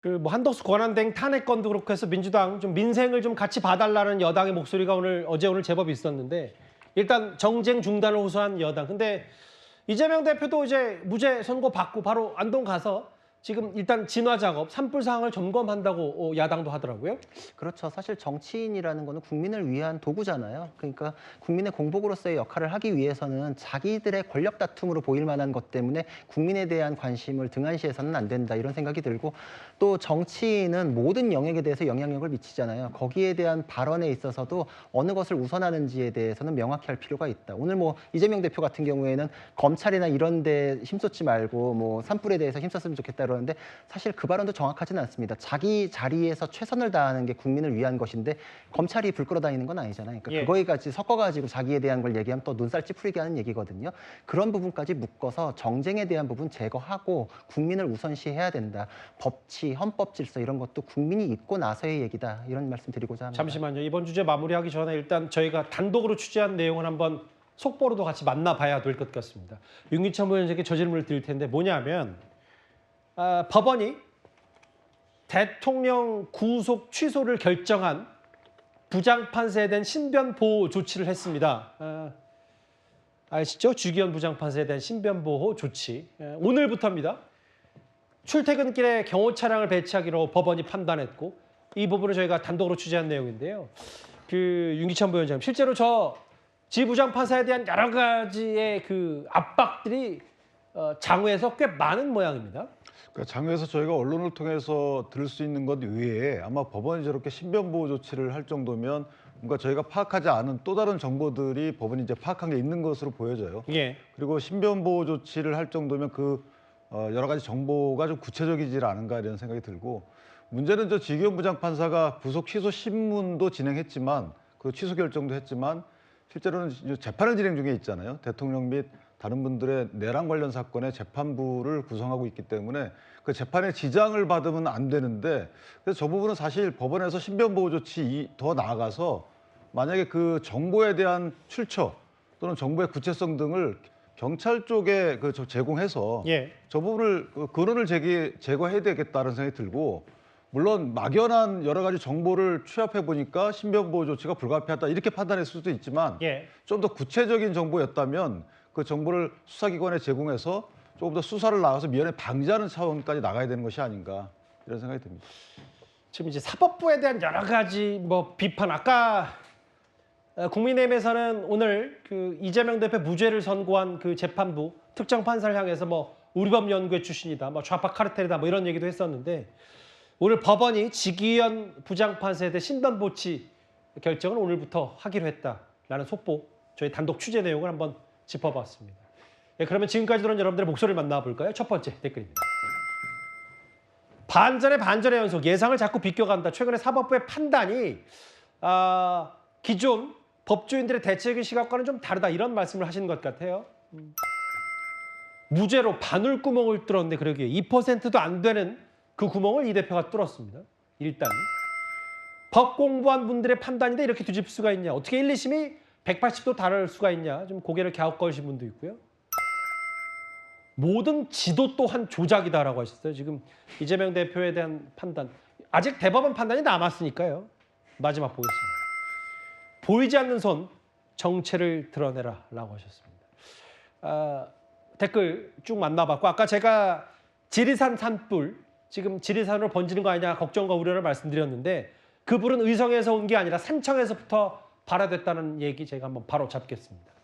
뭐 한덕수 권한대행 탄핵 건도 그렇고 해서 민주당 좀 민생을 좀 같이 봐달라는 여당의 목소리가 어제 오늘 제법 있었는데 일단 정쟁 중단을 호소한 여당. 근데 이재명 대표도 이제 무죄 선고 받고 바로 안동 가서 지금 일단 진화 작업, 산불 상황을 점검한다고 야당도 하더라고요. 그렇죠. 사실 정치인이라는 거는 국민을 위한 도구잖아요. 그러니까 국민의 공복으로서의 역할을 하기 위해서는 자기들의 권력 다툼으로 보일 만한 것 때문에 국민에 대한 관심을 등한시해서는 안 된다 이런 생각이 들고, 또 정치인은 모든 영역에 대해서 영향력을 미치잖아요. 거기에 대한 발언에 있어서도 어느 것을 우선하는지에 대해서는 명확히 할 필요가 있다. 오늘 뭐 이재명 대표 같은 경우에는 검찰이나 이런 데 힘쏟지 말고 뭐 산불에 대해서 힘썼으면 좋겠다 그러는데, 사실 그 발언도 정확하지는 않습니다. 자기 자리에서 최선을 다하는 게 국민을 위한 것인데 검찰이 불 끌어다니는 건 아니잖아요. 그러니까 그거에 같이 섞어가지고 자기에 대한 걸 얘기하면 또 눈살 찌푸리게 하는 얘기거든요. 그런 부분까지 묶어서 정쟁에 대한 부분 제거하고 국민을 우선시해야 된다. 법치, 헌법 질서 이런 것도 국민이 있고 나서의 얘기다. 이런 말씀 드리고자 합니다. 잠시만요. 이번 주제 마무리하기 전에 일단 저희가 단독으로 취재한 내용을 한번 속보로도 같이 만나봐야 될 것 같습니다. 윤기천 부위원장께 저 질문을 드릴 텐데 뭐냐면 법원이 대통령 구속 취소를 결정한 부장판사에 대한 신변 보호 조치를 했습니다. 아시죠? 주기현 부장판사에 대한 신변 보호 조치. 오늘부터입니다. 출퇴근길에 경호 차량을 배치하기로 법원이 판단했고, 이 부분을 저희가 단독으로 취재한 내용인데요. 윤기천 부위원장님, 실제로 지 부장판사에 대한 여러 가지의 압박들이 장외에서 꽤 많은 모양입니다. 그러니까 장외에서 저희가 언론을 통해서 들을 수 있는 것 외에 아마 법원이 저렇게 신변보호 조치를 할 정도면 뭔가 저희가 파악하지 않은 또 다른 정보들이 법원이 이제 파악한 게 있는 것으로 보여져요. 예. 그리고 신변보호 조치를 할 정도면 여러 가지 정보가 좀 구체적이지 않은가 이런 생각이 들고, 문제는 지기현 부장판사가 구속 취소 신문도 진행했지만 그 취소 결정도 했지만 실제로는 재판을 진행 중에 있잖아요. 대통령 및 다른 분들의 내란 관련 사건의 재판부를 구성하고 있기 때문에 그 재판에 지장을 받으면 안 되는데, 그래서 저 부분은 사실 법원에서 신변보호 조치 더 나아가서 만약에 그 정보에 대한 출처 또는 정보의 구체성 등을 경찰 쪽에 제공해서 예. 저 부분을 근원을 제거해야 되겠다는 생각이 들고, 물론 막연한 여러 가지 정보를 취합해 보니까 신변보호 조치가 불가피하다 이렇게 판단할 수도 있지만 예. 좀 더 구체적인 정보였다면 그 정보를 수사기관에 제공해서 조금 더 수사를 나가서 미연에 방지하는 차원까지 나가야 되는 것이 아닌가 이런 생각이 듭니다. 지금 이제 사법부에 대한 여러 가지 비판, 아까 국민의힘에서는 오늘 이재명 대표 무죄를 선고한 재판부 특정 판사를 향해서 우리법 연구회 출신이다, 좌파 카르텔이다, 이런 얘기도 했었는데, 오늘 법원이 지기현 부장판사에 대해 신변보치 결정을 오늘부터 하기로 했다라는 속보, 저희 단독 취재 내용을 한번 짚어봤습니다. 네, 그러면 지금까지 들은 여러분들의 목소리를 만나볼까요? 첫 번째 댓글입니다. 반전의 연속, 예상을 자꾸 비껴간다. 최근에 사법부의 판단이 기존 법조인들의 대체적인 시각과는 좀 다르다, 이런 말씀을 하시는 것 같아요. 무죄로 바늘구멍을 뚫었는데 그러기에 2%도 안 되는 그 구멍을 이 대표가 뚫었습니다. 일단 법 공부한 분들의 판단인데 이렇게 뒤집을 수가 있냐, 어떻게 1, 2심이 180도 다를 수가 있냐, 좀 고개를 갸웃거리신 분도 있고요. 모든 지도 또한 조작이다라고 하셨어요. 지금 이재명 대표에 대한 판단, 아직 대법원 판단이 남았으니까요. 마지막 보겠습니다. 보이지 않는 손, 정체를 드러내라라고 하셨습니다. 댓글 쭉 만나봤고, 아까 제가 지리산 산불, 지금 지리산으로 번지는 거 아니냐 걱정과 우려를 말씀드렸는데, 그 불은 의성에서 온 게 아니라 산청에서부터 발화됐다는 얘기 제가 한번 바로 잡겠습니다.